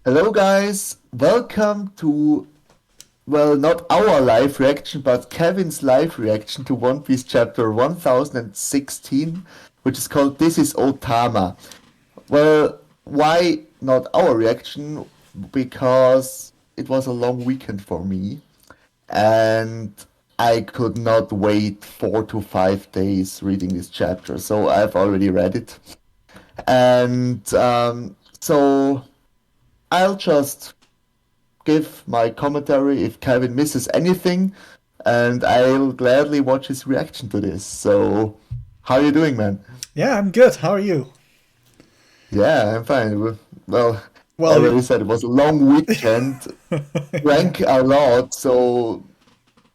Hello, guys. Welcome to, well, not our live reaction, but Kevin's live reaction to One Piece chapter 1016, which is called This is Otama. Well, why not our reaction? Because it was a long weekend for me, and I could not wait 4 to 5 days reading this chapter, so I've already read it. And so I'll just give my commentary if Kevin misses anything, and I'll gladly watch his reaction to this. So, how are you doing, man? Yeah, I'm good. How are you? Yeah, I'm fine. Well, I Well, already said it was a long weekend, yeah, drank a lot, so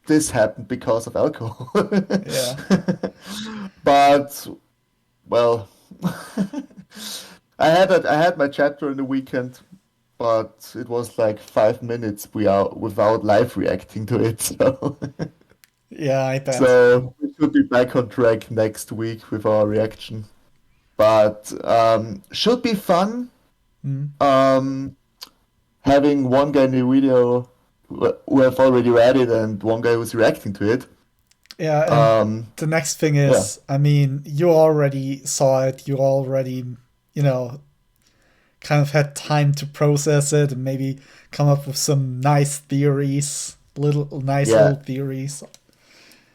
this happened because of alcohol. yeah, But, well, I had my chapter in the weekend, but it was like 5 minutes without live reacting to it. So yeah. I bet. so we should be back on track next week with our reaction. But should be fun. Mm. Um, having one guy in the video who have already read it and one guy who's reacting to it. Yeah, and Um, the next thing yeah, is, I mean, you already saw it. You already, you know, kind of had time to process it and maybe come up with some nice theories, nice little yeah, theories.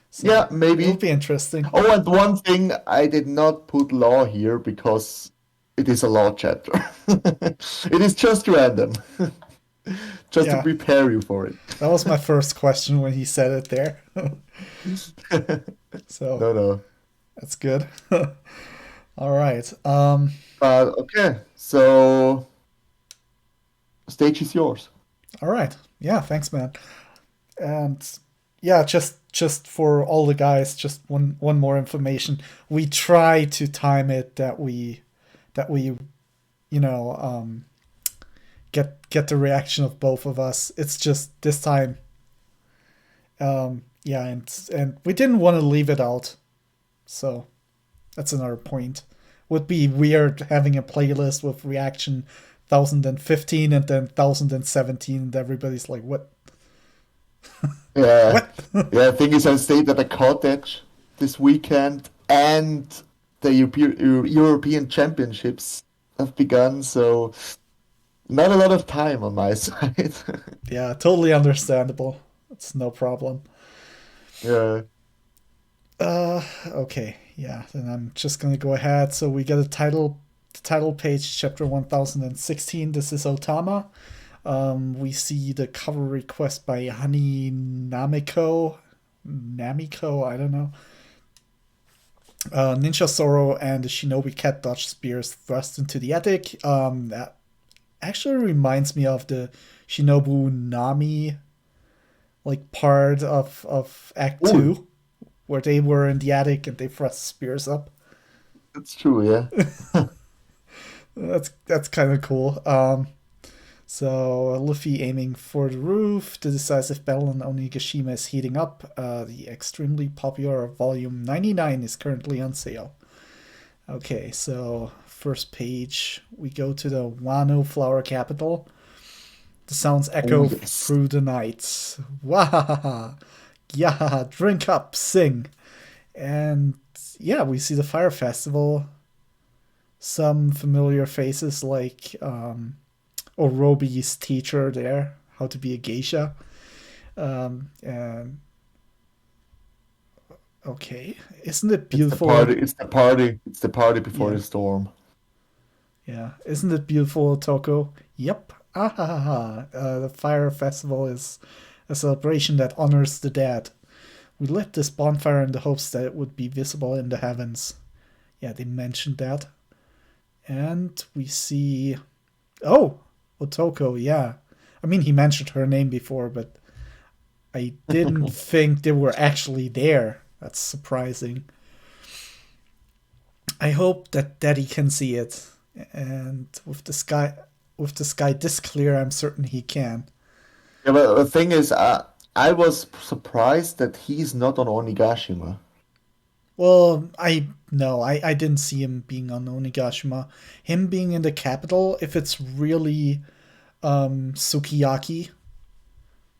So yeah, it'll maybe. be interesting. Oh, and one thing I did not put law here because it is a law chapter. It is just random, just to Yeah, prepare you for it. that was my first question when he said it there. So No, no. that's good. All right. But okay, so stage is yours. All right. Yeah. Thanks, man. And yeah, just for all the guys, just one more information. We try to time it that we you know get the reaction of both of us. It's just this time, yeah, and we didn't want to leave it out, so that's another point. Would be weird having a playlist with reaction 1015 and then 1017 and everybody's like, Yeah, what? yeah. Thing is, I stayed at a cottage this weekend, and the European Championships have begun, so not a lot of time on my side. Yeah, totally understandable. It's no problem. Yeah. Okay, yeah, then I'm just gonna go ahead. So we get the title page, chapter 1016. This is Otama. We see the cover request by Honey Namiko, I don't know. Ninja Zoro and the Shinobi Cat dodge spears thrust into the attic. That actually reminds me of the Shinobu Nami like part of Act Oh, Two, where they were in the attic and they thrust spears up. that's true. Yeah. That's kind of cool. So Luffy aiming for the roof. The decisive battle on Onigashima is heating up. The extremely popular Volume 99 is currently on sale. Okay, so first page, we go to the Wano Flower Capital. The sounds Oh echo yes. through the night. Wah! Yeah, drink up, sing. And yeah, we see the Fire Festival. Some familiar faces like Orobi's teacher there, how to be a geisha. And okay, isn't it It's the party. beautiful? It's the party. It's the party before Yeah, the storm. yeah. Isn't it beautiful, Toko? Yep. Ah ha ha ha. The Fire Festival is a celebration that honors the dead. We lit this bonfire in the hopes that it would be visible in the heavens. Yeah, they mentioned that. And we see. Oh, Otoko, yeah. I mean, he mentioned her name before, but I didn't think they were actually there. That's surprising. I hope that Daddy can see it. And with the sky this clear, I'm certain he can. Yeah, but the thing is, I was surprised that he's not on Onigashima. Well, I no, I didn't see him being on Onigashima. Him being in the capital, if it's really Sukiyaki,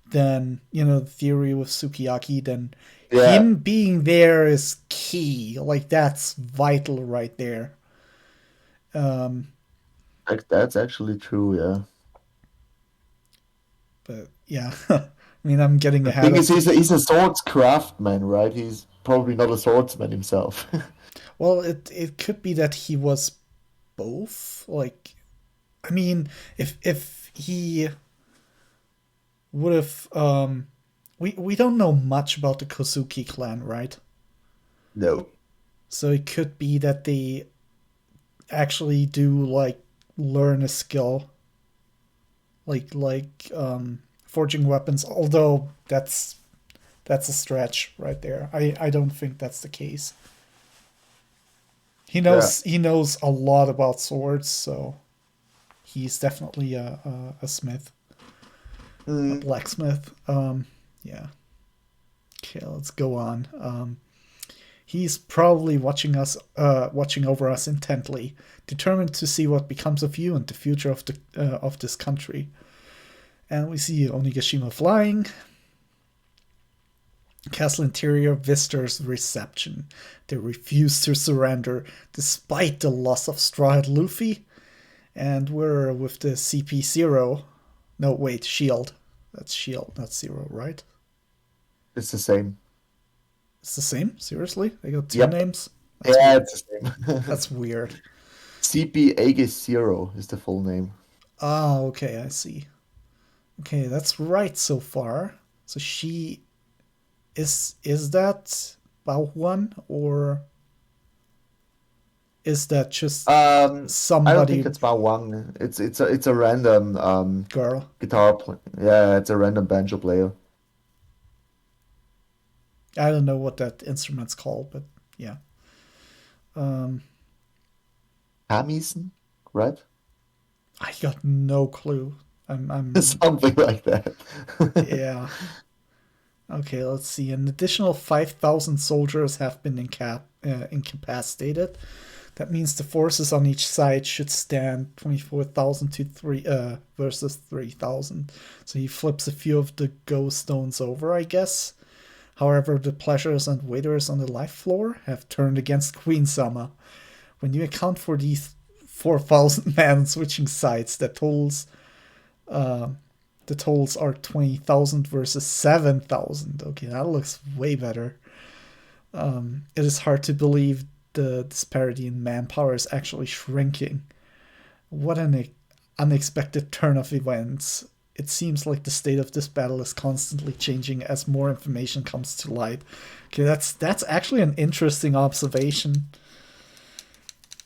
then the theory with Sukiyaki, then Yeah, him being there is key. Like that's vital right there. Um, that's actually true. Yeah. but yeah, I mean I'm getting The ahead thing is, of the. he's a swords craftsman, right? He's probably not a swordsman himself. Well, it could be that he was both. Like, I mean, if he would have, we don't know much about the Kozuki clan, right? No. So it could be that they actually do like learn a skill, like forging weapons. Although that's a stretch right there. I don't think that's the case. He Yeah. knows he knows a lot about swords, so he's definitely a smith, a Mm. blacksmith. Yeah. Okay, let's go on. He's probably watching over us intently, determined to see what becomes of you and the future of this country. And we see Onigashima flying. Castle interior visitors reception. They refuse to surrender despite the loss of Straw Hat Luffy. And we're with the CP0. No, wait, Shield. That's Shield, not Zero, right? It's the same. It's the same? Seriously? They got two Yep. names? That's Yeah, weird. it's the same. That's weird. CP Aegis Zero is the full name. Ah, okay, I see. Okay, that's right so far. So she is that Bao or is that just Um, I don't think somebody it's Bao Wang. It's a random girl? guitar player. Yeah, it's a random banjo player. I don't know what that instrument's called, but yeah. Um, Hamisen, right? I got no clue. I'm Something like that. yeah. Okay, let's see. An additional 5,000 soldiers have been incapacitated. That means the forces on each side should stand 24,000 to 3 versus 3,000. So he flips a few of the go stones over, I guess. However, the pleasures and waiters on the life floor have turned against Queen Sama. When you account for these 4,000 men switching sides, uh, the totals are 20,000 versus 7,000. Okay, that looks way better. It is hard to believe the disparity in manpower is actually shrinking. What an unexpected turn of events. It seems like the state of this battle is constantly changing as more information comes to light. Okay, that's actually an interesting observation.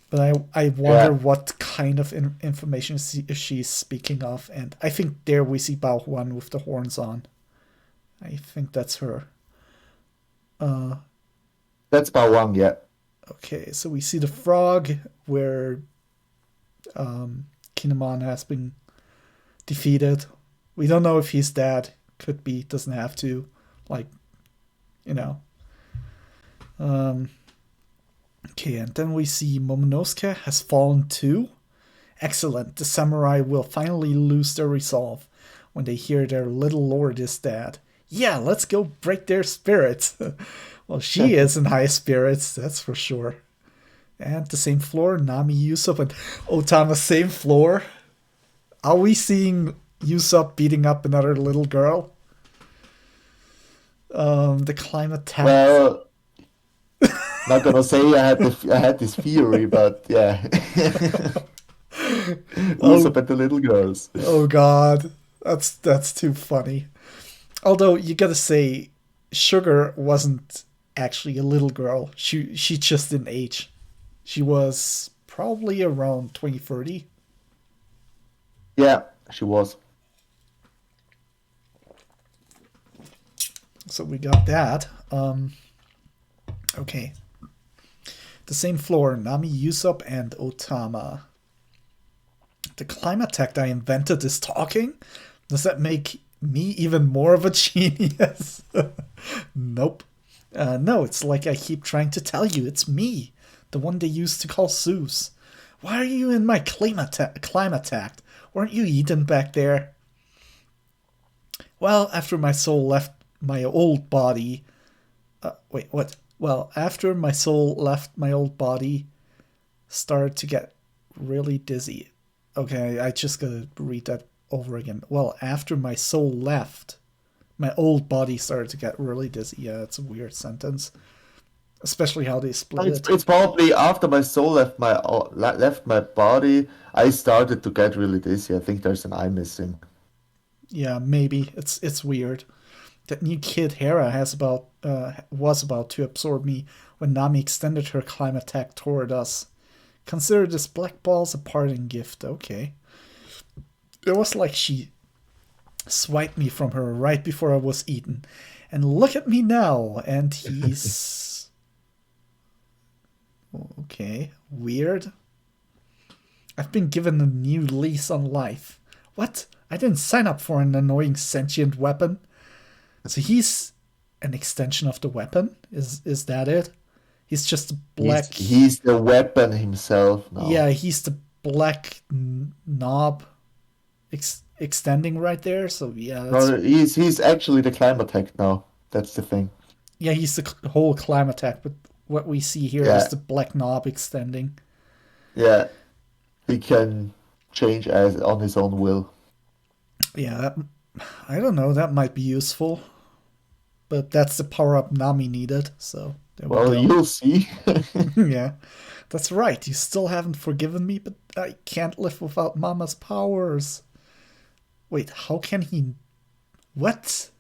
But I wonder Yeah, what kind of information she's speaking of. And I think there we see Bao Huan with the horns on. I think that's her. Uh, that's Bao Wang. Yeah. okay, so we see the frog where Kinemon has been defeated. We don't know if he's dead. Could be, doesn't have to. Like, you know. Um, okay, and then we see Momonosuke has fallen too. Excellent. The samurai will finally lose their resolve when they hear their little lord is dead. Yeah, let's go break their spirits. Well, she is in high spirits, that's for sure. And the same floor, Nami, Usopp, and Otama, same floor. Are we seeing Usopp beating up another little girl? The climate tax. Well, not gonna say I had this theory, but yeah. Oh, Usopp and the little girls. oh God, that's too funny. Although you gotta say, Sugar wasn't actually a little girl. She just didn't age. She was probably around 2030. Yeah, she was. So we got that. Okay. The same floor, Nami, Usopp, and Otama. The climate tech I invented is talking? Does that make me even more of a genius? Nope. No, it's like I keep trying to tell you. It's me, the one they used to call Zeus. Why are you in my climate act? Weren't you eaten back there? Well, after my soul left my old body. Wait, what? Well, after my soul left my old body, started to get really dizzy. Okay, I just gotta read that over again. Well, after my soul left, my old body started to get really dizzy. Yeah, it's a weird sentence, especially how they split It's, it. it's probably after my soul left my body, I started to get really dizzy. I think there's an eye missing. Yeah, maybe it's weird. That new kid Hera has about was about to absorb me when Nami extended her climb attack toward us. Consider this black ball's a parting gift. Okay. It was like she swiped me from her right before I was eaten. And look at me now. And he's. Okay. Weird. I've been given a new lease on life. What? I didn't sign up for an annoying sentient weapon. So he's an extension of the weapon? Is that it? He's just a He's black. he's the weapon himself now. Yeah, he's the black knob extending right there. So yeah, that's No, he's actually the climate tech now. That's the thing. yeah, he's the whole climb attack. But what we see here is Yeah, the black knob extending. yeah. He can change as on his own will. Yeah, I don't know. That might be useful, but that's the power up Nami needed. So there we Well, go. you'll see. Yeah, that's right. You still haven't forgiven me, but I can't live without Mama's powers. Wait, how can he? What?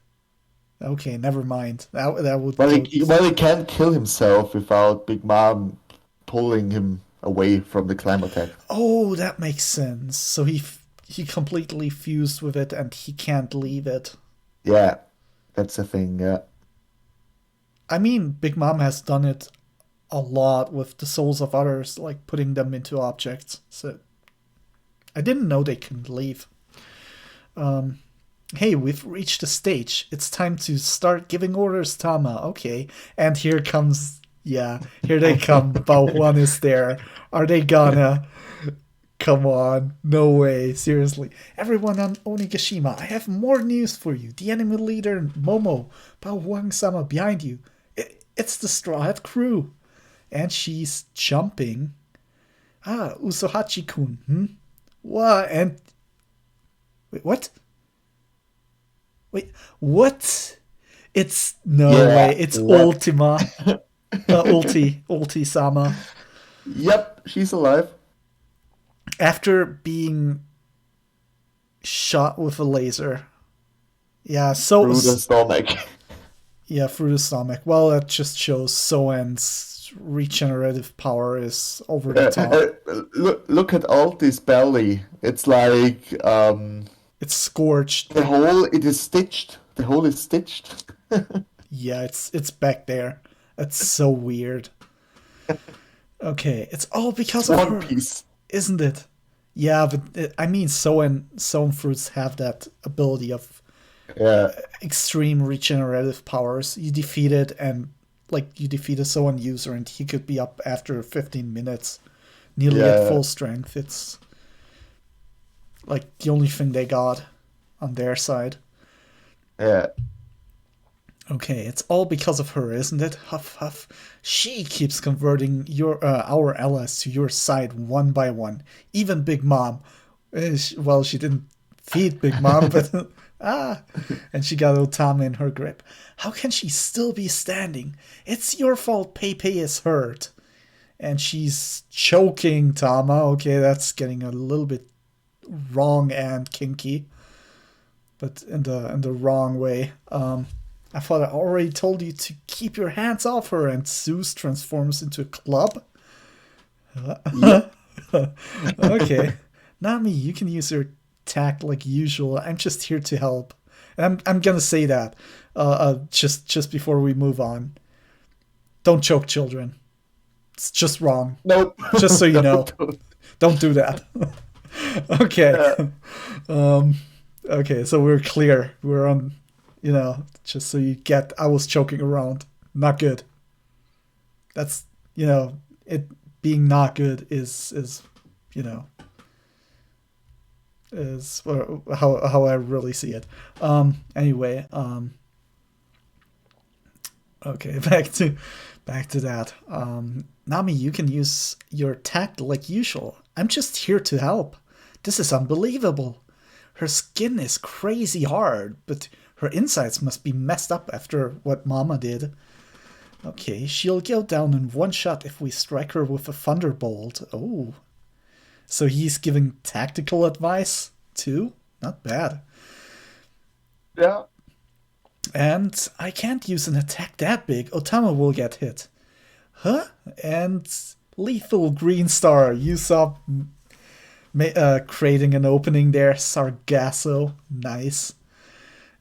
Okay, never mind. That would Well, go. he can't kill himself without Big Mom pulling him away from the climate tech. Oh, that makes sense. So he completely fused with it, and he can't leave it. Yeah, that's the thing. Yeah. I mean, Big Mom has done it a lot with the souls of others, like putting them into objects. So I didn't know they can leave. Hey, we've reached the stage. It's time to start giving orders, Tama. Okay. And here comes, yeah, here they come. Bao Huan is there. Are they gonna? Come on. No way. Seriously. Everyone on Onigashima, I have more news for you. The enemy leader, Momo, Bao Huang-sama, behind you. It's the Straw Hat crew. And she's jumping. Ah, Usohachi-kun. What? And... Wait, what? Wait, what? It's no Yeah. way. It's What? Ultima, Ulti Sama. Yep, she's alive. After being shot with a laser. Yeah, so Through the stomach. yeah, through the stomach. Well, that just shows Soen's regenerative power is over the top. Look at Alti's belly. It's like It's scorched. the hole. It is stitched. The hole is stitched. Yeah, it's back there. That's so weird. Okay, it's all because It's of One her, Piece. isn't it? Yeah, but I mean, Soen fruits have that ability of Yeah, extreme regenerative powers. You defeat it, and like you defeat a Soen user, and he could be up after 15 minutes, nearly at yeah, full strength. It's like the only thing they got on their side. yeah. Okay, it's all because of her, isn't it? Huff huff. She keeps converting our allies to your side one by one. Even Big Mom. Well, she didn't feed Big Mom, but ah, and she got Otama in her grip. How can she still be standing? It's your fault. Pepe is hurt, and she's choking Tama. Okay, that's getting a little bit wrong and kinky, but in the wrong way. I thought I already told you to keep your hands off her, and Zeus transforms into a club. Yep. Okay, Nami, you can use your tact like usual. I'm just here to help, and I'm gonna say that just before we move on. Don't choke children. It's just wrong. Nope. Just so you No, know, don't do that. Okay. yeah, Okay, so we're clear. We're on, just so you get, I was choking around. Not good. That's, it being not good is, is how I really see it. Anyway, okay, back to that. Nami, you can use your attack like usual. I'm just here to help. This is unbelievable. Her skin is crazy hard, but her insides must be messed up after what Mama did. Okay, she'll go down in one shot if we strike her with a thunderbolt. Oh, so he's giving tactical advice too? Not bad. Yeah. And I can't use an attack that big. Otama will get hit. Huh? And lethal green star. You saw creating an opening there. Sargasso. Nice.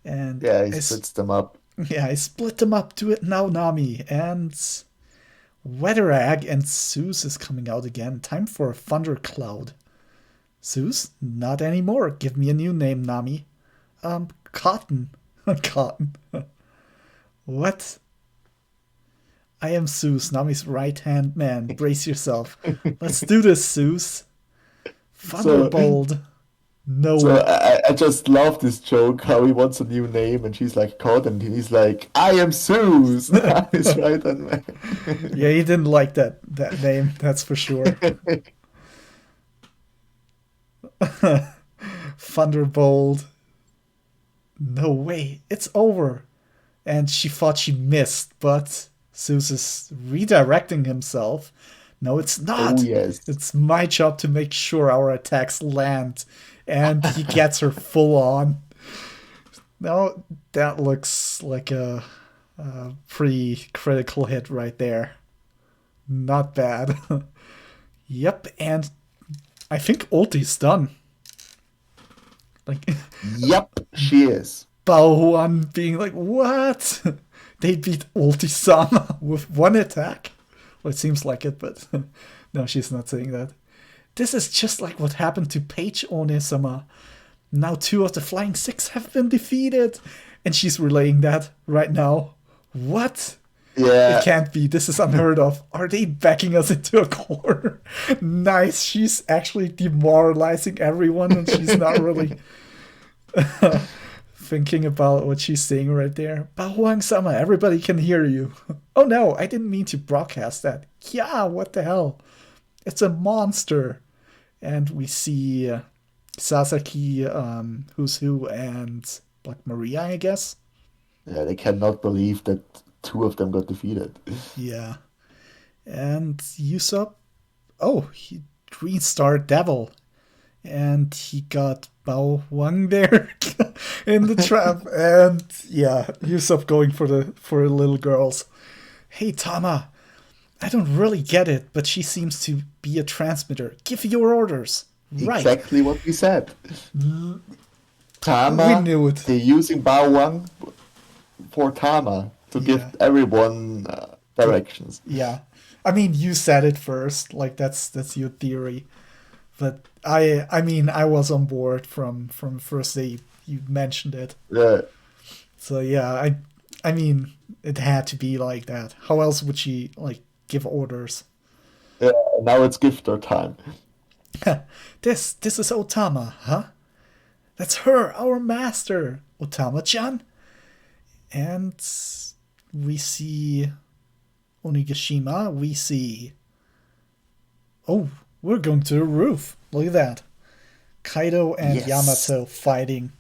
And Yeah, he splits them up. yeah, I split them up. Do it now, Nami. And Weatherag and Zeus is coming out again. Time for a thundercloud. Zeus? Not anymore. Give me a new name, Nami. Cotton. Cotton. What? I am Zeus, Nami's right-hand man. Brace yourself. Let's do this, Zeus. So, Thunderbolt. No so way. I just love this joke, how he wants a new name, and she's like, "Cod," and he's like, "I am Zeus." He's right on, man. Yeah, he didn't like that name, that's for sure. Thunderbolt. No way. It's over. And she thought she missed, but Zeus is redirecting himself. No, it's Oh not. yes. It's my job to make sure our attacks land. And he gets her full on. Now, that looks like a pretty critical hit right there. Not bad. Yep, and I think ulti's done. Like, Yep, she is. Bao being like, what? They beat Ulti-sama with one attack? Well, it seems like it, but no, she's not saying that. This is just like what happened to Paige Onisama. Now 2 of the Flying Six have been defeated. And she's relaying that right now. What? It Yeah. can't be. This is unheard of. Are they backing us into a corner? Nice. She's actually demoralizing everyone, and she's not really thinking about what she's saying right there. Bahuang sama, everybody can hear you. Oh no, I didn't mean to broadcast that. Yeah, what the hell? It's a monster. And we see Sasaki, Who's Who, and Black Maria, I guess. Yeah, they cannot believe that 2 of them got defeated. Yeah. And Usopp, oh, Green Star Devil. And he got Bao Wang there in the trap. And yeah, Usopp going for the little girls. Hey Tama, I don't really get it, but she seems to be a transmitter. Give your orders. Right. Exactly what we said. We Tama, knew it. they're using Bawang for Tama to give Yeah. everyone directions. Yeah. I mean, you said it first. Like that's your theory. But I mean, I was on board from first day you mentioned it. Yeah, So yeah, I mean, it had to be like that. How else would she like give orders? yeah. Now it's gifter time. This is Otama, huh? That's her, our master, Otama-chan. And we see Onigashima. We see. Oh, we're going to the roof. Look at that. Kaido and Yes. Yamato fighting.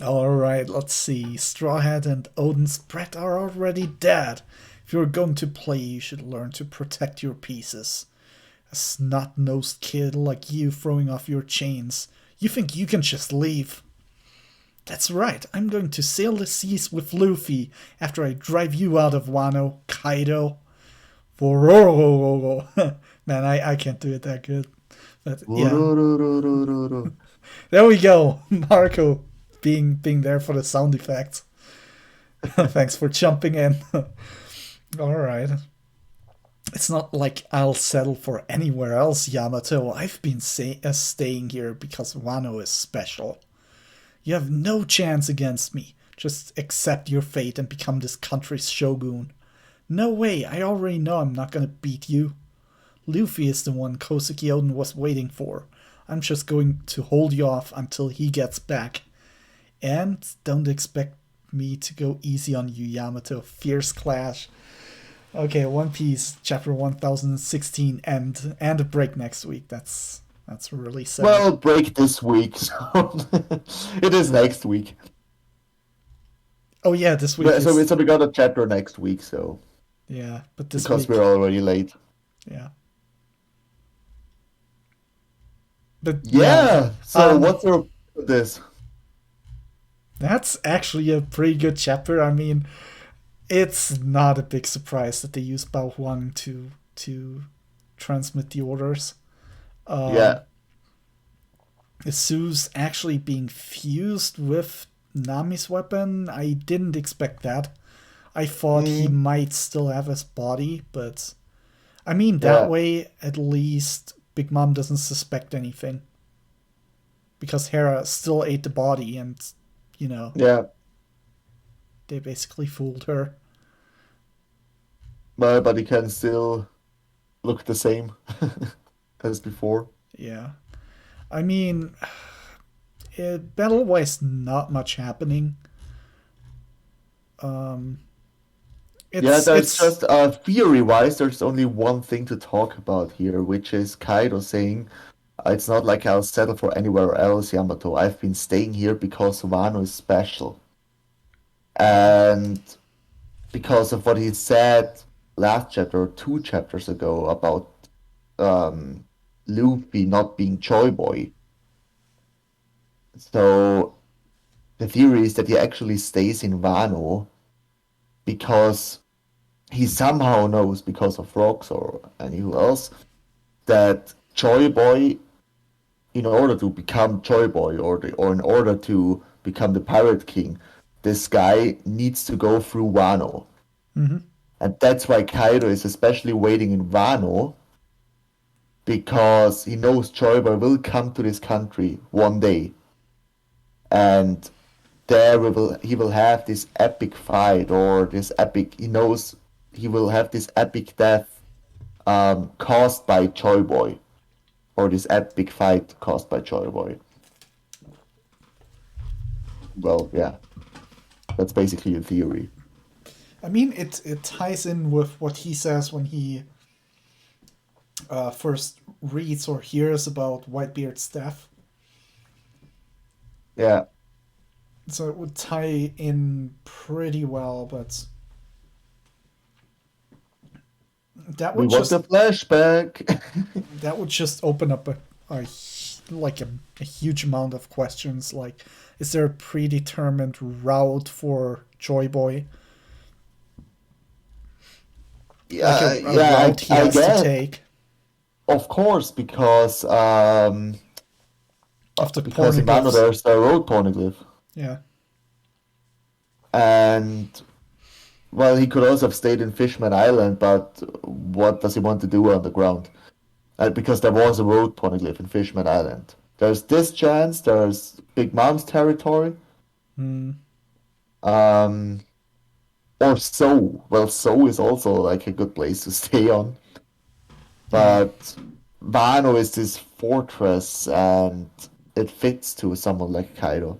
Alright, let's see. Straw Hat and Odin's Brett are already dead. If you're going to play, you should learn to protect your pieces. A snot-nosed kid like you throwing off your chains. You think you can just leave? That's right, I'm going to sail the seas with Luffy after I drive you out of Wano, Kaido. Man, I can't do it that good. But yeah, there we go. Marco being there for the sound effects. Thanks for jumping in. Alright. It's not like I'll settle for anywhere else, Yamato. I've been staying here because Wano is special. You have no chance against me. Just accept your fate and become this country's shogun. No way, I already know I'm not gonna beat you. Luffy is the one Kosuke Oden was waiting for. I'm just going to hold you off until he gets back. And don't expect me to go easy on you, Yamato. Fierce clash. Okay, One Piece, chapter 1016, and a break next week. That's really sad. Well, break this week, so it is next week. Oh yeah, this week So is we got a chapter next week, so yeah, but this because we're week already late. yeah, but yeah, Yeah. So um, what's your this? that's actually a pretty good chapter. I mean, it's not a big surprise that they use Bao Huang to transmit the orders. Um, Yeah. Zeus actually being fused with Nami's weapon, I didn't expect that. I thought he Mm, might still have his body, but I mean, that yeah. way, at least Big Mom doesn't suspect anything. Because Hera still ate the body, and, you know, Yeah. they basically fooled her. But he can still look the same as before. Yeah. I mean, battle wise, not much happening. Um, Yeah, there's it's just theory-wise, there's only one thing to talk about here, which is Kaido saying, "It's not like I'll settle for anywhere else, Yamato. I've been staying here because Wano is special." And because of what he said last chapter or two chapters ago about um, Luffy not being Joy Boy. So the theory is that he actually stays in Wano because he somehow knows, because of Rocks or anyone else, that Joy Boy, in order to become Joy Boy or in order to become the Pirate King, this guy needs to go through Wano. mhm. And that's why Kaido is especially waiting in Wano because he knows Joy Boy will come to this country one day. And there he will have this epic fight or this epic he knows he will have this epic death caused by Joy Boy or this epic fight caused by Joy Boy. Well, yeah, that's basically the theory. I mean, it ties in with what he says when he first reads or hears about Whitebeard's death. Yeah, So it would tie in pretty well, but that we would want the just flashback. that would just open up a like a huge amount of questions. Like, is there a predetermined route for Joy Boy? Like Yeah, a yeah, route he I has to guess, take of course, after because in Wano pornoglyphs. there's the road poneglyph, Yeah. and well, he could also have stayed in Fishman Island, but what does he want to do on the ground? Because there was a road poneglyph in Fishman Island. There's this chance, there's Big Mom's territory, Hmm. um, or So. Well, So is also like a good place to stay on. Yeah. But Wano is this fortress, and it fits to someone like Kaido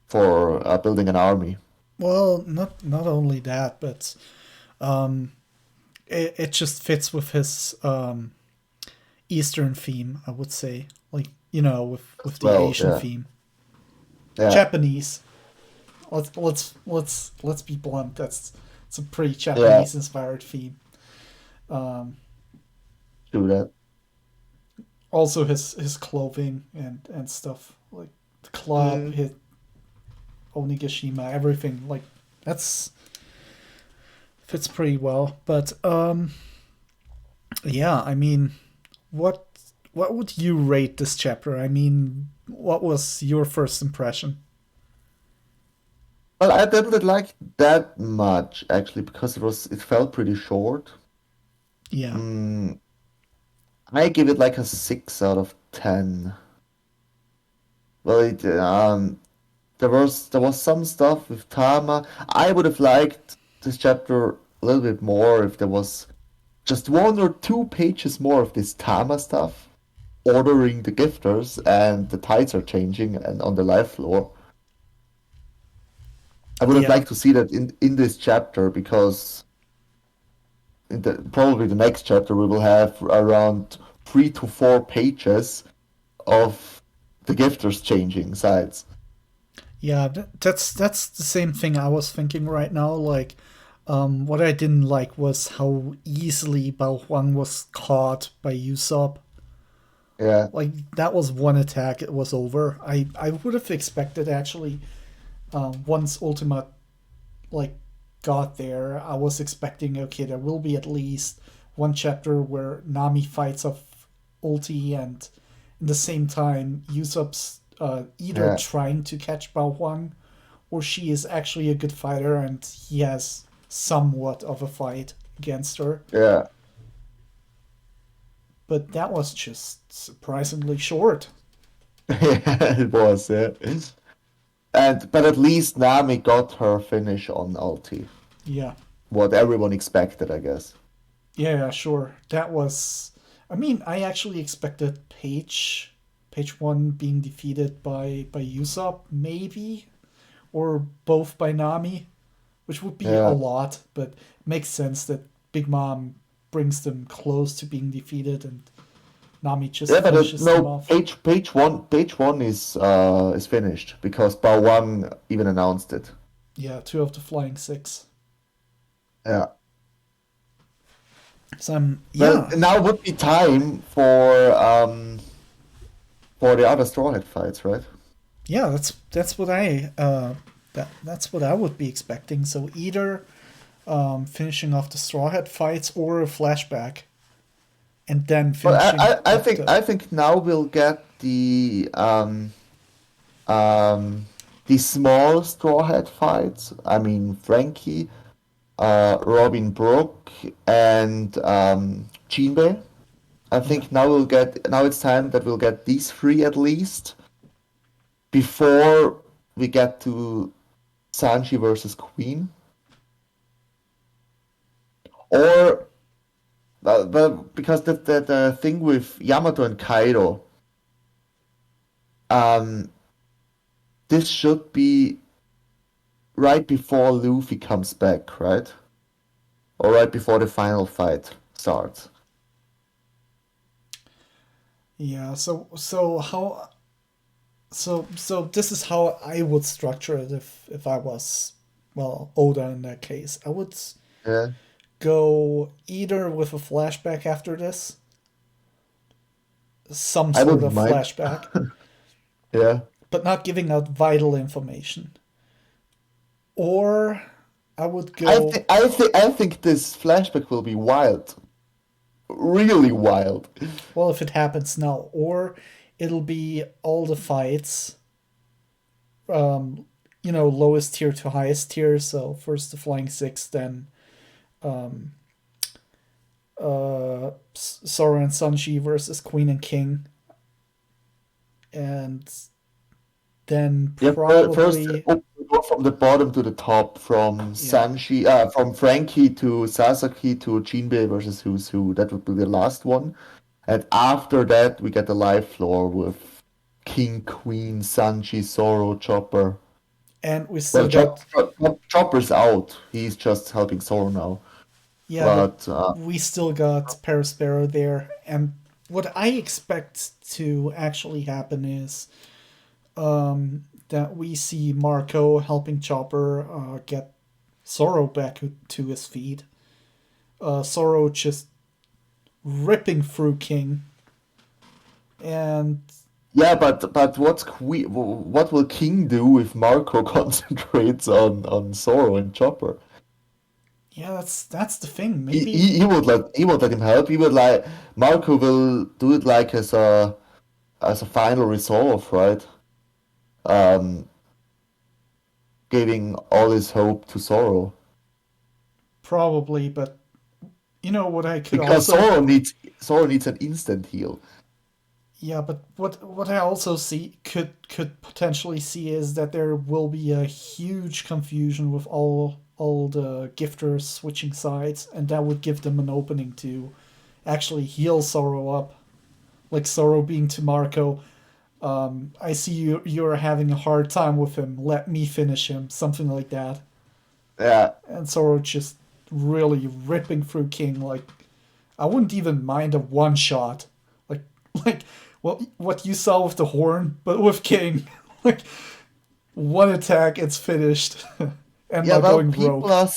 for building an army. Well, not only that, but um, it just fits with his Eastern theme. I would say, like, with the Well, Asian yeah, theme, yeah, Japanese. Let's be blunt. That's it's a pretty yeah, Japanese inspired theme. Um, do that. Also his clothing and stuff like the club, Mm, his Onigashima, everything like that's fits pretty well. But yeah, I mean, what what would you rate this chapter? I mean, what was your first impression? well, I didn't like that much actually because it felt pretty short. Yeah. Mm, I give it like a 6 out of 10. Well, there was some stuff with Tama. I would have liked this chapter a little bit more if there was just 1 or 2 pages more of this Tama stuff. ordering the gifters, and the tides are changing and on the live floor. I would have Yeah, liked to see that in this chapter because in probably the next chapter we will have around 3 to 4 pages of the gifters changing sides. yeah. That's the same thing I was thinking right now. Like, what I didn't like was how easily Bao Huang was caught by Usopp. Yeah, Like that was one attack, it was over. I would have expected actually, once Ultima like got there, I was expecting okay, there will be at least one chapter where Nami fights off Ulti, and in the same time Usopp's either yeah, trying to catch Bao Huang or she is actually a good fighter and he has somewhat of a fight against her. yeah. But that was just surprisingly short. Yeah, it was, yeah. And but at least Nami got her finish on ulti. Yeah. What everyone expected, I guess. Yeah, sure. That was. I mean, I actually expected Page One being defeated by Usopp, maybe, or both by Nami, which would be a Yeah. lot, but makes sense that Big Mom brings them close to being defeated, and Nami just Yeah, but finishes them no, off. page one is finished because Bao Wang even announced it. Yeah, two of the Flying Six. Yeah. So Well, yeah, now would be time for the other Straw Hat fights, right? yeah. That's what that's what I would be expecting. So either finishing off the Straw Hat fights or a flashback, and then Well, finishing off the. I think now we'll get um the small Straw Hat fights. I mean Frankie, Robin Brooke, and Jinbei. I Yeah, think now it's time that we'll get these three at least before we get to Sanji versus Queen. Or but because the thing with Yamato and Kaido, um, this should be right before Luffy comes back, right? Or right before the final fight starts. yeah. So this is how I would structure it if I was well Oda in that case. I would Yeah, go either with a flashback after this, some I sort wouldn't of mind. flashback, Yeah, but not giving out vital information. Or I would go, I think this flashback will be wild, really wild. well, if it happens now, or it'll be all the fights, um, lowest tier to highest tier. So first the Flying Six, then um, Sora and Sanji versus Queen and King, and then Yeah, first probably, we go from the bottom to the top, from yeah. From Frankie to Sasaki to Jinbei versus Who's Who. That would be the last one. And after that, we get the live floor with King, Queen, Sanji, Zoro, Chopper. And we Well, still got, Chopper's out. He's just helping Zoro now. yeah, but But we still got Perospero there. And what I expect to actually happen is that we see Marco helping Chopper get Zoro back to his feet. Zoro just ripping through King, and yeah, but what will King do if Marco concentrates on Zoro and Chopper? yeah, that's the thing. Maybe He would let him help. He would like Marco will do it like as a final resolve, right? Um, giving all his hope to Zoro probably, but you know what I could because also, Zoro needs an instant heal. yeah, but what I also see could potentially see is that there will be a huge confusion with all the gifters switching sides, and that would give them an opening to actually heal Zoro up. Like Zoro being to Marco, I see you're having a hard time with him. Let me finish him. Something like that. Yeah, And Zoro just really ripping through King. Like I wouldn't even mind a one shot. Like like what you saw with the horn, but with King. Like one attack, it's finished. And yeah. not Well, going rogue. people are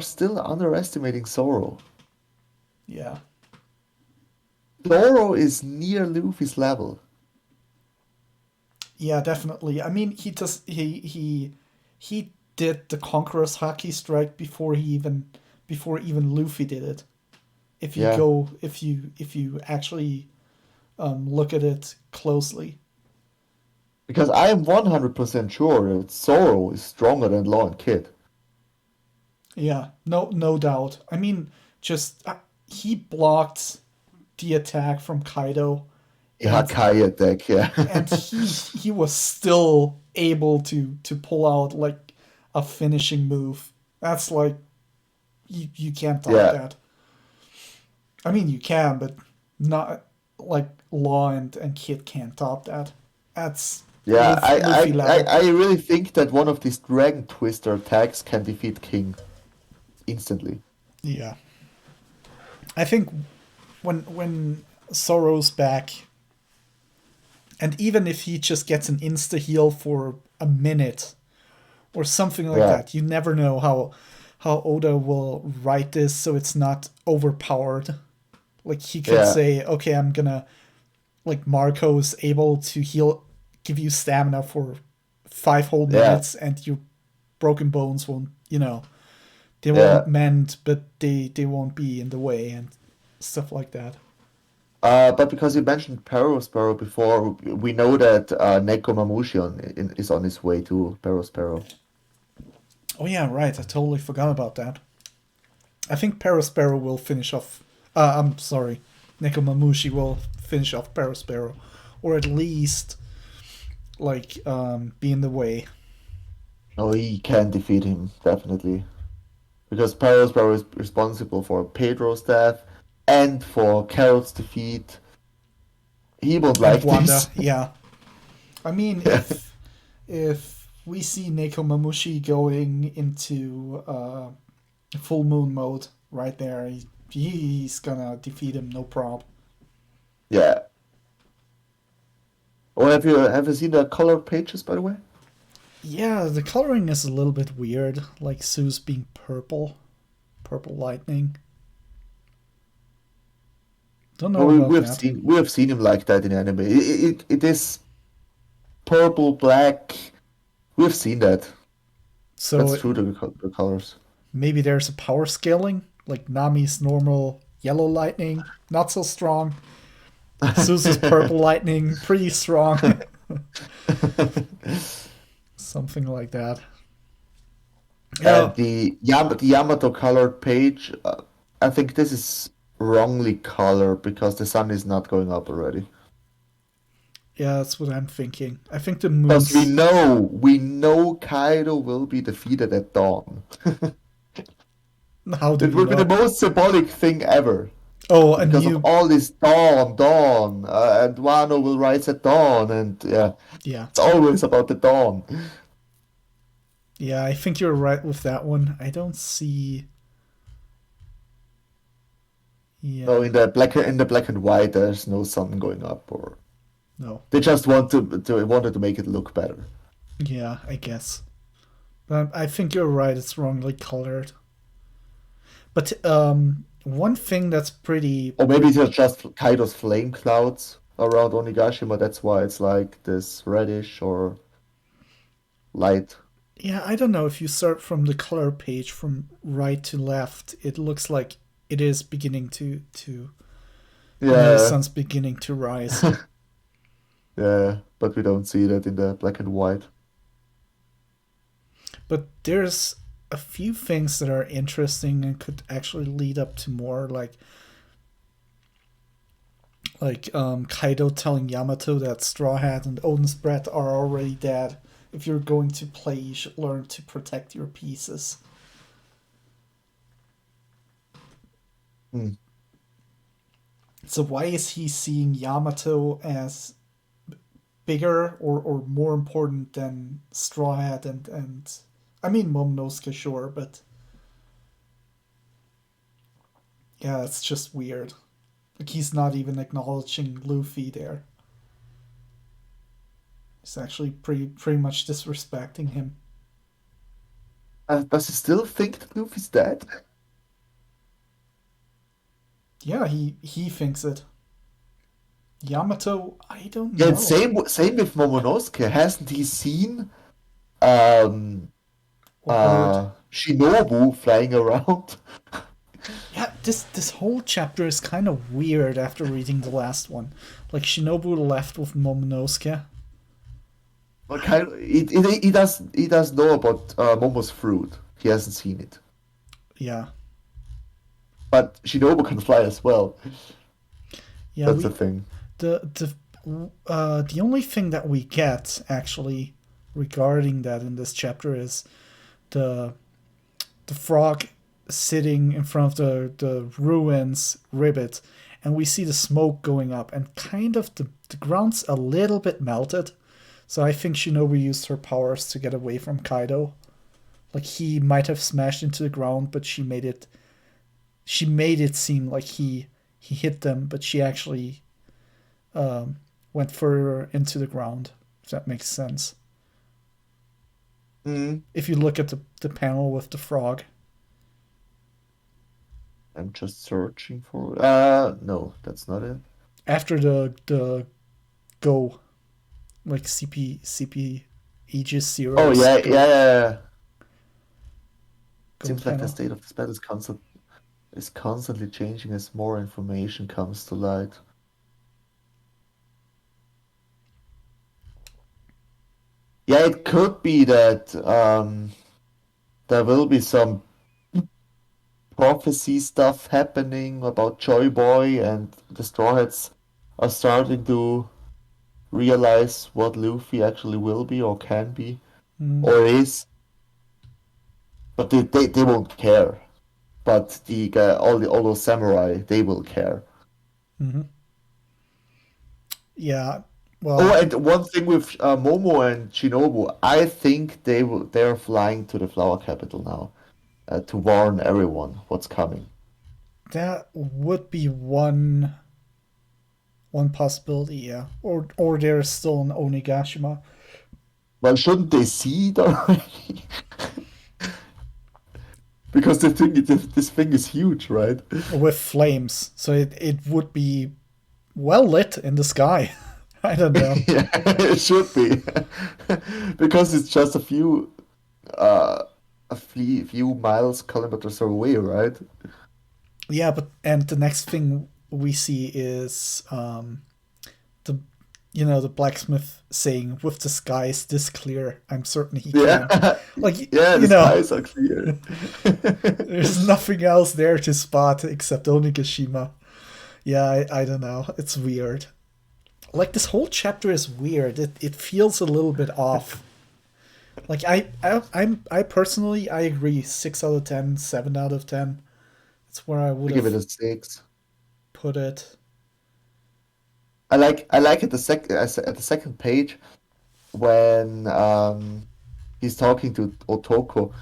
still underestimating Zoro. Yeah. Zoro is near Luffy's level. Yeah, definitely. I mean, he did the Conqueror's Haki Strike before even Luffy did it. Yeah, If you actually look at it closely. because I am 100% sure that Zoro is stronger than Law and Kid. Yeah, no doubt. I mean, just he blocked the attack from Kaido, The and Hakai attack, yeah. he was still able to pull out like a finishing move. That's like you can't top Yeah, that. I mean, you can, but not like Law and Kid can't top that. That's yeah. Luffy level. I really think that one of these Dragon Twister attacks can defeat King instantly. Yeah, I think when Sorrow's back, and even if he just gets an insta heal for a minute or something like Yeah, that, you never know how Oda will write this so it's not overpowered. Like he could yeah, say, okay, I'm gonna like Marco's able to heal, give you stamina for 5 whole yeah, minutes, and your broken bones won't, they won't yeah. mend, but they won't be in the way and stuff like that. But because you mentioned Perospero before, we know that Neko Mamushi is on his way to Perospero. Oh yeah, right. I totally forgot about that. I think Perospero will finish off. I'm sorry, Nekomamushi will finish off Perospero, or at least like be in the way. No, he can defeat him, definitely. Because Perospero is responsible for Pedro's death and for Carrot's defeat. He won't And like Wanda, this. yeah. I mean, Yeah, if we see Nekomamushi going into full moon mode right there, he's gonna defeat him no problem. yeah. Or have you seen the colored pages, by the way? Yeah, the coloring is a little bit weird, like Zeus being purple lightning. Don't Well, know about that. we have seen him like that in anime. It is purple, black. We've seen that. That's So true, the colors. maybe there's a power scaling, like Nami's normal yellow lightning, not so strong. Zeus's purple lightning, pretty strong. Something like that. And Yeah, the Yamato colored page, I think this is wrongly colored because the sun is not going up already. yeah, that's what I'm thinking. I think the Because moon's. we know Kaido will be defeated at dawn. How do It we will be the know? most symbolic thing ever. Oh, a Because of new. all this dawn, and Wano will rise at dawn, and yeah, Yeah, it's always about the dawn. yeah, I think you're right with that one. I don't see. No, Yeah, in the black and white, there's no sun going up, or no. they just wanted to make it look better. Yeah, I guess. But I think you're right. It's wrongly colored. But one thing that's Or maybe it's just Kaido's flame clouds around Onigashima. That's why it's like this reddish or light. yeah, I don't know if you start from the color page from right to left, it looks like it is beginning to the Yeah, sun's beginning to rise. yeah, but we don't see that in the black and white. But there's a few things that are interesting and could actually lead up to more Kaido telling Yamato that Straw Hat and Odin's Breath are already dead. If you're going to play, you should learn to protect your pieces. Hmm. So why is he seeing Yamato as bigger or more important than Straw Hat and I mean Momonosuke, sure, but yeah, it's just weird. Like he's not even acknowledging Luffy there. He's actually pretty much disrespecting him. Does he still think that Luffy's dead? Yeah, he thinks it. Yamato, I don't Yeah, and know. same with Momonosuke. Hasn't he seen um Or heard. Shinobu flying around? Yeah, this whole chapter is kind of weird after reading the last one. Like Shinobu left with Momonosuke. What kind he does know about Momo's fruit. He hasn't seen it. Yeah, But Shinobu can fly as well. yeah. That's the We thing. the only thing that we get actually regarding that in this chapter is the the frog sitting in front of the ruins ribbit, and we see the smoke going up, and kind of the ground's a little bit melted. So I think Shinobu used her powers to get away from Kaido. Like he might have smashed into the ground, but she made it seem like he hit them, but she actually went further into the ground. If that makes sense. Mm, If you look at the panel with the frog, I'm just searching for. No, that's not it. after the go, like CP Aegis Oh Zero's yeah, yeah, go yeah, yeah. go Seems like the panel. state of this battle is constantly changing as more information comes to light. Yeah, it could be that there will be some prophecy stuff happening about Joy Boy, and the Straw Hats are starting to realize what Luffy actually will be or can be Mm-hmm. or is, but they won't care. But the guy, all those samurai, they will care. Mm-hmm. Yeah. Oh, Well, and one thing with Momo and Shinobu, I think they're flying to the Flower Capital now to warn everyone what's coming. that would be one possibility. Yeah. Or there's still an Onigashima Well, shouldn't they see it already? Because this thing is huge, right? with flames, so it would be well lit in the sky. I don't know. Yeah, it should be. Because it's just uh a few miles, kilometers away, right? Yeah, but and the next thing we see is the the blacksmith saying, "With the skies this clear, I'm certain he can." Yeah. Like Yeah, the skies are clear. there's nothing else there to spot except Onigashima. Yeah, I don't know. It's weird. Like this whole chapter is weird. It feels a little bit off. Like I personally I agree. 6 out of 10, 7 out of 10. It's where I would I give it have a 6. put it. I like at the second page when he's talking to Otoko.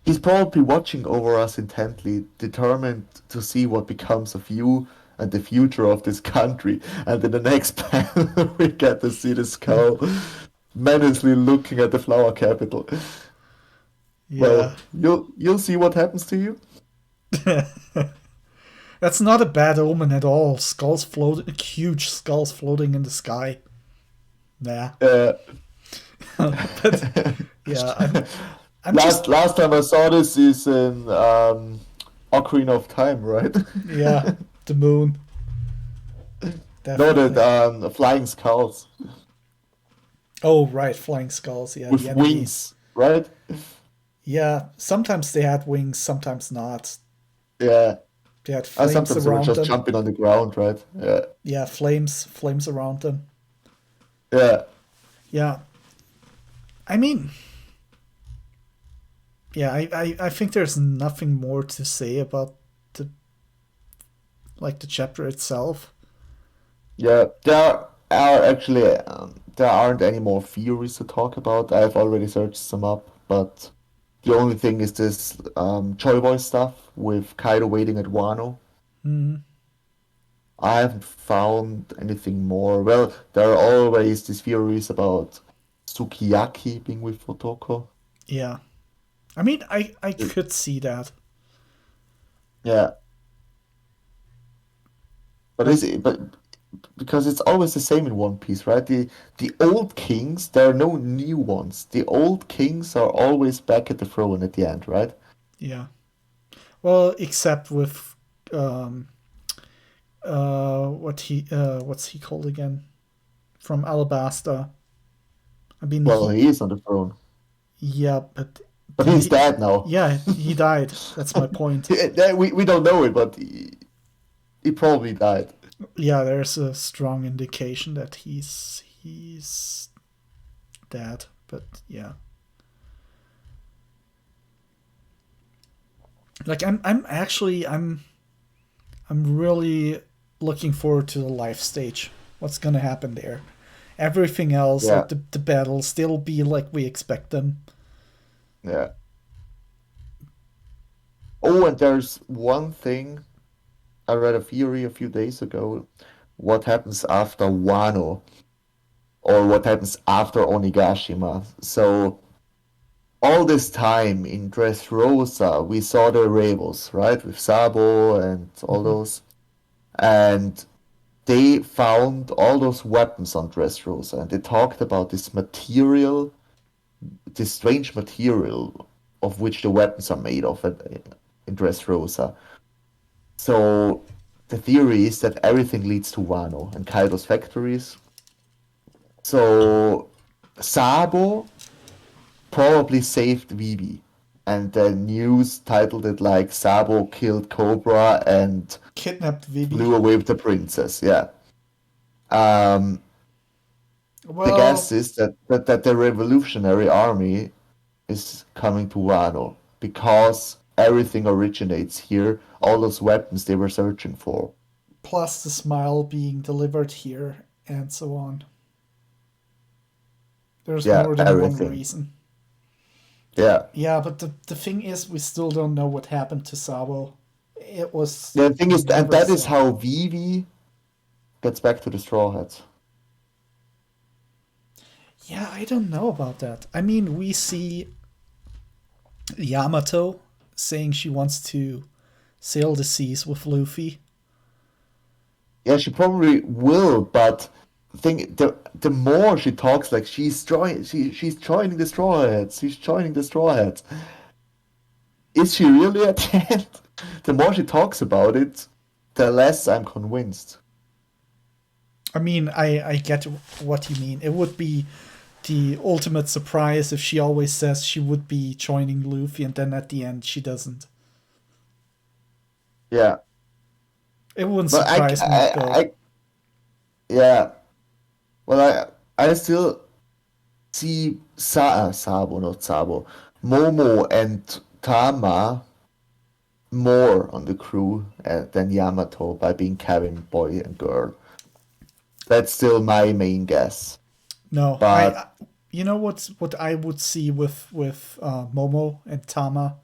He's probably watching over us intently, determined to see what becomes of you and the future of this country. And in the next panel, we get to see the skull menacingly looking at the flower capital. Yeah. Well, you'll see what happens to you. That's not a bad omen at all. Skulls floating, huge skulls floating in the sky. Nah. Uh, But yeah, I'm last just last time I saw this is in Ocarina of Time, right? yeah, the moon. No, the Definitely. flying skulls Oh right, flying skulls, yeah, the with enemies. wings, right? Yeah, sometimes they had wings, sometimes not. Yeah. They had flames Sometimes they were around just them. jumping on the ground, right? Yeah. Yeah, flames around them. Yeah. Yeah. I mean, yeah, I think there's nothing more to say about the the chapter itself. Yeah, there are actually there aren't any more theories to talk about. I've already searched some up, but the only thing is this Joy Boy stuff with Kaido waiting at Wano. Mm, I haven't found anything more. Well, there are always these theories about Sukiyaki being with Fotoko. yeah. I mean, I could see that. Yeah, but Like, is it, but because it's always the same in One Piece, right? The old kings, there are no new ones. The old kings are always back at the throne at the end, right? yeah. Well, except with um what's he called again? From Alabasta. I mean, Well, he is on the throne, yeah, but but didn't he's he? dead now. Yeah, he died. That's my point. We don't know it, but he probably died. Yeah, there's a strong indication that he's dead. But yeah, like I'm really looking forward to the life stage. What's gonna happen there? Everything else, Yeah, like the battles, still be like we expect them. yeah. Oh, and there's one thing I read a theory a few days ago. What happens after Wano, or what happens after Onigashima? So all this time in Dressrosa, we saw the rebels, right, with Sabo and all Mm-hmm. those, and they found all those weapons on Dressrosa, and they talked about this material, this strange material of which the weapons are made of in Dressrosa. So the theory is that everything leads to Wano and Kaido's factories. So Sabo probably saved Vivi, and the news titled it like Sabo killed Cobra and Kidnapped flew Vivi. away with the princess. Yeah. Um, the guess Well, is that the Revolutionary Army is coming to Wano because everything originates here. All those weapons they were searching for. plus the smile being delivered here, and so on. There's Yeah, more than one everything. reason. Yeah. Yeah, but the thing is, we still don't know what happened to Sabo. It was The thing we is, and never that is saw. how Vivi gets back to the Straw Hats. Yeah, I don't know about that. I mean, we see Yamato saying she wants to sail the seas with Luffy. Yeah, she probably will, but the more she talks like she's joining the Straw Hats, she's joining the Straw Hats. Is she really at the end? The more she talks about it, the less I'm convinced. I mean, I get what you mean. It would be the ultimate surprise if she always says she would be joining Luffy and then at the end she doesn't. Yeah, It wouldn't but surprise me though. yeah. Well, I still see Sabo, not Sabo, Momo and Tama more on the crew than Yamato by being cabin boy and girl. That's still my main guess. No, But you know what I would see with Momo and Tama,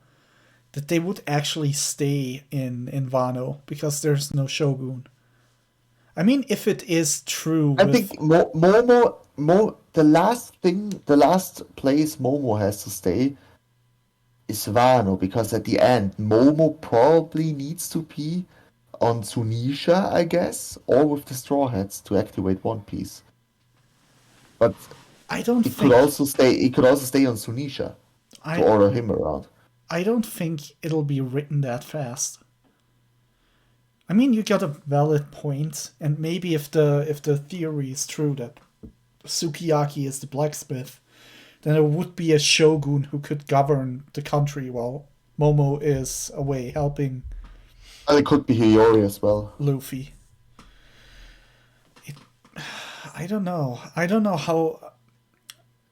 that they would actually stay in Wano because there's no Shogun. I mean, if it is true I with think the last place Momo has to stay is Wano because at the end Momo probably needs to be on Sunisha, I guess, or with the Straw Hats to activate One Piece. But I don't it could think also stay. It could also stay on Sunisha to I order him around. I don't think it'll be written that fast. I mean, you got a valid point, and maybe if the theory is true that Sukiyaki is the blacksmith, then there would be a shogun who could govern the country while Momo is away helping And it could be Hiyori as well. Luffy. It, I don't know. I don't know how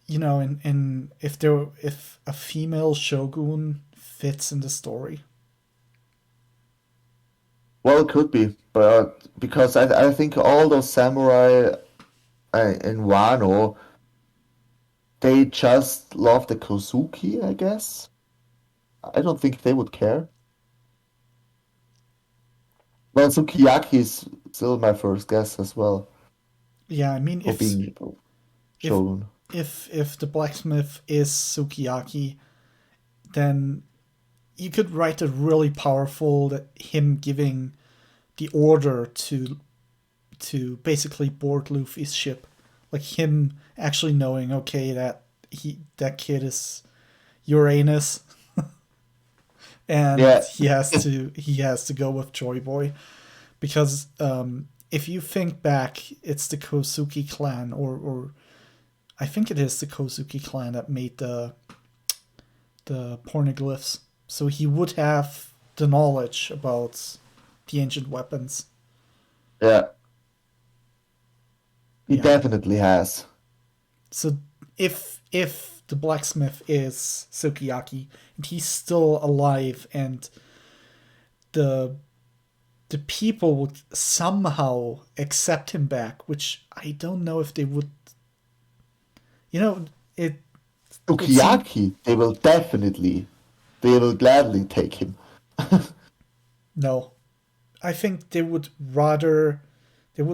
in if a female shogun fits in the story. Well, it could be, but because I think all those samurai in Wano, they just love the Kozuki, I guess. I don't think they would care. Well, Sukiyaki is still my first guess as well Yeah, I mean, for being if shown. if the blacksmith is Sukiyaki, then you could write a really powerful that him giving the order to basically board Luffy's ship, like him actually knowing, okay, that kid is Uranus, and Yeah, he has to go with Joy Boy because if you think back, it's the Kosuke clan, or I think it is the Kosuke clan that made the pornoglyphs. So he would have the knowledge about the ancient weapons. yeah, he Yeah. definitely has. So if the blacksmith is Sukiyaki and he's still alive and the the people would somehow accept him back, which I don't know if they would. It would seem Sukiyaki, they will gladly take him. no. I think they would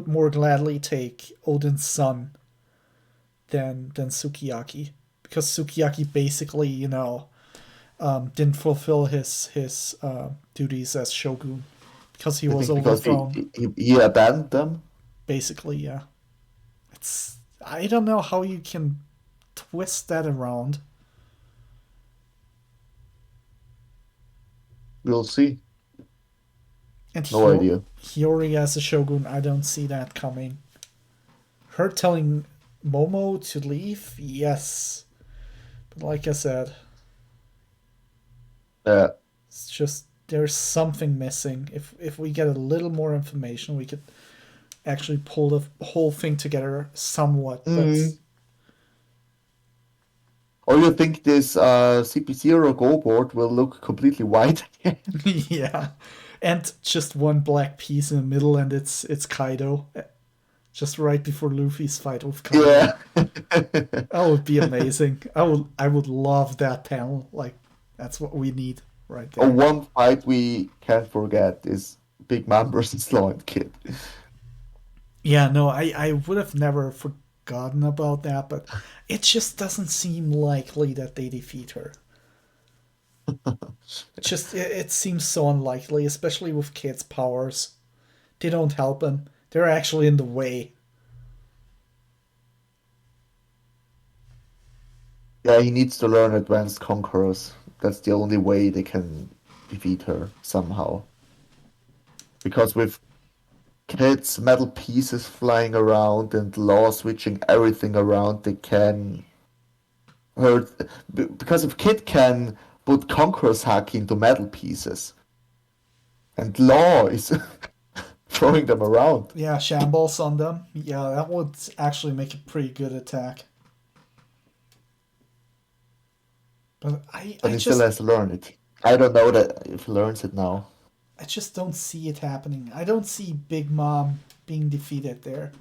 more gladly take Odin's son than Sukiyaki, because Sukiyaki basically, didn't fulfill his duties as shogun because he I was think because overthrown. he abandoned them. Basically, yeah. It's I don't know how you can twist that around. We'll see. And No idea. Hiyori as a shogun, I don't see that coming. Her telling Momo to leave, yes, but like I said, Yeah. it's just there's something missing. If we get a little more information, we could actually pull the whole thing together somewhat. But Mm. Or you think this CP0 Go board will look completely white again? yeah, and just one black piece in the middle, and it's Kaido, just right before Luffy's fight with Kaido. Yeah. That would be amazing. I would love that panel. Like that's what we need right Or there. one fight we can't forget is Big Mom versus Law and Kid. Yeah, no, I would have never forgotten about that, but it just doesn't seem likely that they defeat her. It seems so unlikely, especially with Kid's powers. They don't help him. They're actually in the way. Yeah, he needs to learn Advanced Conquerors. That's the only way they can defeat her somehow. Because with Kid's metal pieces flying around and Law switching everything around, they can hurt. Because if Kid can put Conqueror's Haki into metal pieces, and Law is throwing them around, Yeah, shambles on them. Yeah, that would actually make a pretty good attack. But I, but I he still just has to learn it. I don't know that if he learns it now. I just don't see it happening. I don't see Big Mom being defeated there.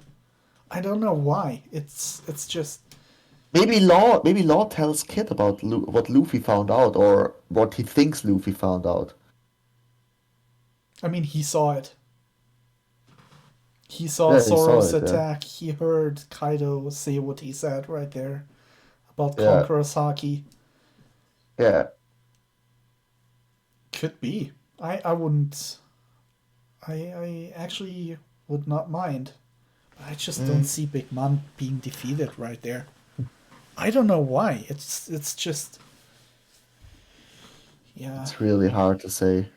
I don't know why. It's just Maybe Law tells Kid about what Luffy found out, or what he thinks Luffy found out. I mean he saw it. He saw Yeah, he saw Zoro's it. Yeah, attack. He heard Kaido say what he said right there about yeah, Conqueror's Haki. yeah. Could be. I wouldn't. I actually would not mind. But I just don't Mm, see Big Mom being defeated right there. I don't know why. It's just yeah. it's really hard to say.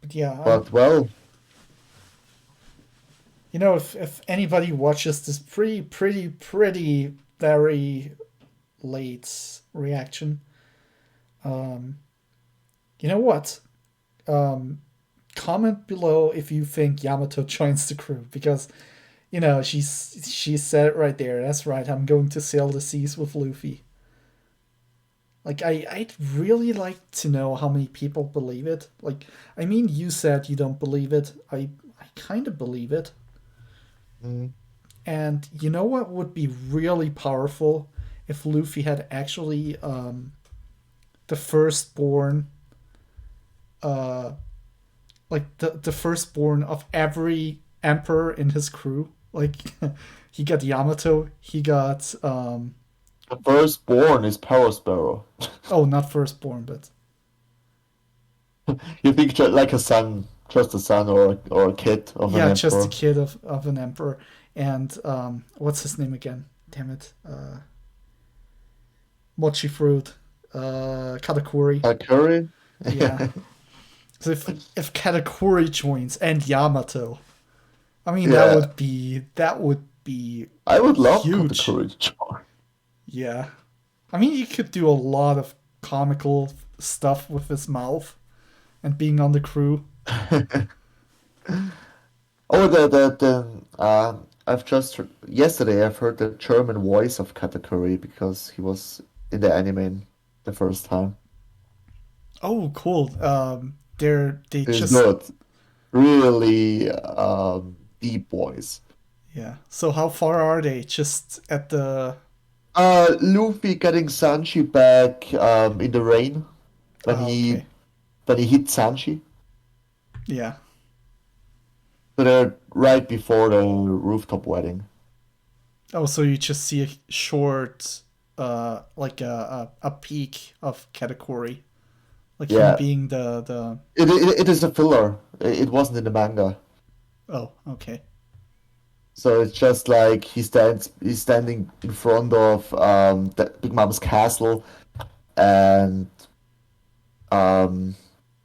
But yeah, But well, if anybody watches this pretty very late reaction, um, you know what? Um, Comment below if you think Yamato joins the crew because she said it right there. That's right. I'm going to sail the seas with Luffy. Like I'd really like to know how many people believe it. Like I mean, you said you don't believe it. I kind of believe it. Mm. And you know what would be really powerful if Luffy had actually the firstborn, uh, like the firstborn of every emperor in his crew. Like he got Yamato, he got The firstborn is Power Sparrow. oh, not firstborn, but You think like a son, just a son or a kid of an yeah, just a emperor. kid of an emperor. And what's his name again? Damn it, Mochi Fruit, Katakuri. Curry? Yeah. So if Katakuri joins and Yamato, I mean Yeah, that would be I would love huge. Katakuri to join. Yeah. I mean, you could do a lot of comical stuff with his mouth and being on the crew. Oh, I've just yesterday I've heard the German voice of Katakuri because he was in the anime the first time. Oh, cool. They He's just good, really deep voice. yeah. So how far are they? Just at the Luffy getting Sanji back in the rain when he okay. when he hit Sanji. Yeah. So they're right before the rooftop wedding. Oh, so you just see a short like a peak of Katakuri. Like him Yeah, being the it is a filler. It wasn't in the manga. oh, okay. So it's just like he's standing in front of the Big Mom's castle and um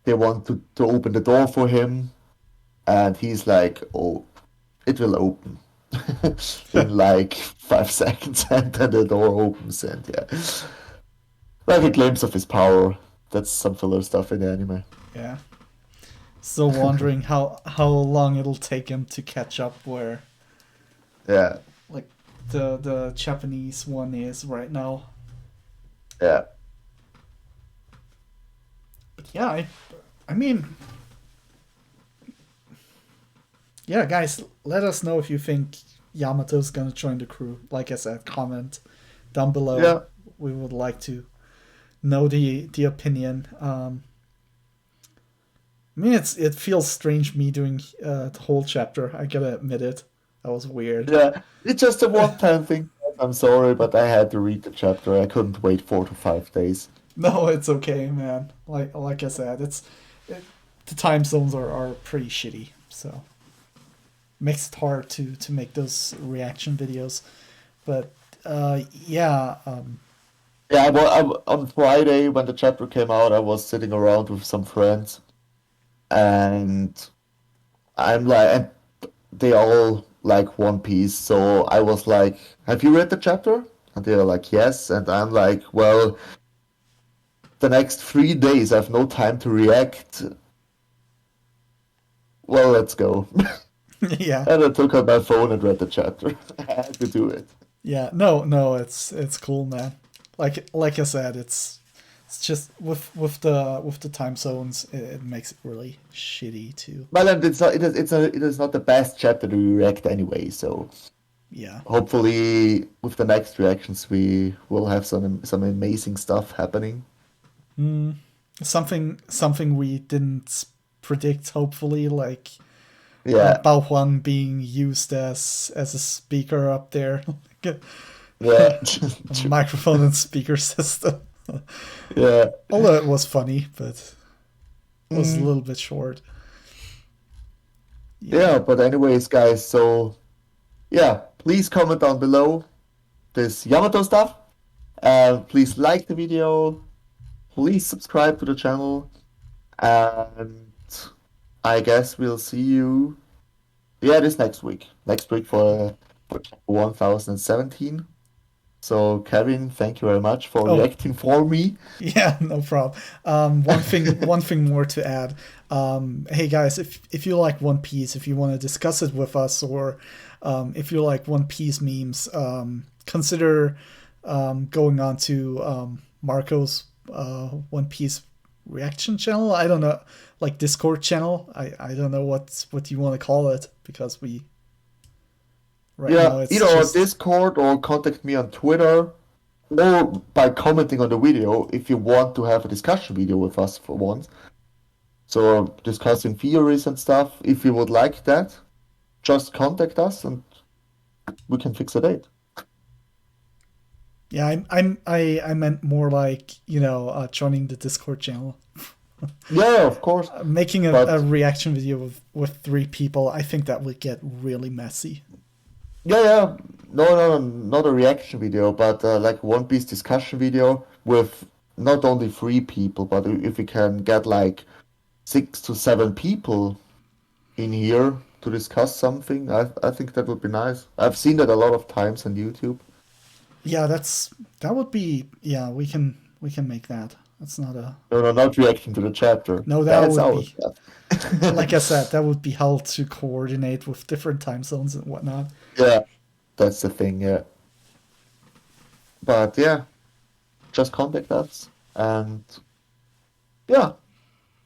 they want to open the door for him and he's like, oh, it will open in like 5 seconds and then the door opens and yeah. Like a glimpse of his power. That's some filler stuff in the anime. Yeah. Still wondering how long it'll take him to catch up where Yeah, like the Japanese one is right now. yeah. But yeah, I mean, yeah, guys, let us know if you think Yamato's gonna join the crew. Like I said, comment down below. Yeah. We would like to know the opinion. I mean, it feels strange me doing the whole chapter. I gotta admit it. That was weird. Yeah, it's just a one-time thing. I'm sorry, but I had to read the chapter. I couldn't wait 4 to 5 days. No, it's okay, man. Like I said, the time zones are pretty shitty, so makes it hard to make those reaction videos. But yeah, Yeah, on Friday when the chapter came out, I was sitting around with some friends, and I'm like, and they all like One Piece, so I was like, "Have you read the chapter?" And they're like, "Yes," and I'm like, "Well, the next 3 days I have no time to react. Well, let's go." yeah, And I took out my phone and read the chapter. I had to do it. yeah. No, it's cool, man. Like I said, it's just with the time zones, it makes it really shitty too. Well, and it is not the best chapter to react anyway, so Yeah. hopefully with the next reactions we will have some amazing stuff happening. Mm, something we didn't predict. Hopefully, like Yeah, Bao Huan being used as a speaker up there, yeah, a microphone and speaker system. yeah. Although it was funny, but it was a Mm, little bit short. Yeah. yeah, but anyways, guys, so yeah, please comment down below this Yamato stuff. Please like the video. Please subscribe to the channel. And I guess we'll see you, yeah, this next week. Next week for 1017. So, Kevin, thank you very much for Oh, reacting for me. yeah, no problem. One thing more to add. Hey guys, if you like One Piece, if you want to discuss it with us, or if you like One Piece memes, consider going on to Marco's One Piece reaction channel. I don't know, like Discord channel. I don't know what you want to call it, because we right now Yeah, it's either on just Discord or contact me on Twitter or by commenting on the video if you want to have a discussion video with us for once. So discussing theories and stuff. If you would like that, just contact us and we can fix a date. yeah. I meant more like, joining the Discord channel. Yeah, of course. Making a But reaction video with three people, I think that would get really messy. yeah, yeah. No, no, no, not a reaction video, but like One Piece discussion video with not only three people, but if we can get like 6 to 7 people in here to discuss something, I think that would be nice. I've seen that a lot of times on YouTube. Yeah, that would be, yeah, we can make that. That's not a No, no, not reacting to the chapter. no. That That's would our be, like I said, that would be hell to coordinate with different time zones and whatnot. Yeah, that's the thing, yeah. But yeah, just contact us. And yeah,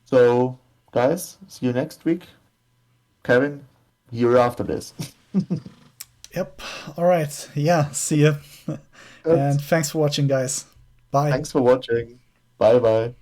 so guys, see you next week. Kevin, here after this. Yep. All right. Yeah. See ya. Good. And thanks for watching, guys. Bye. Thanks for watching. Bye bye.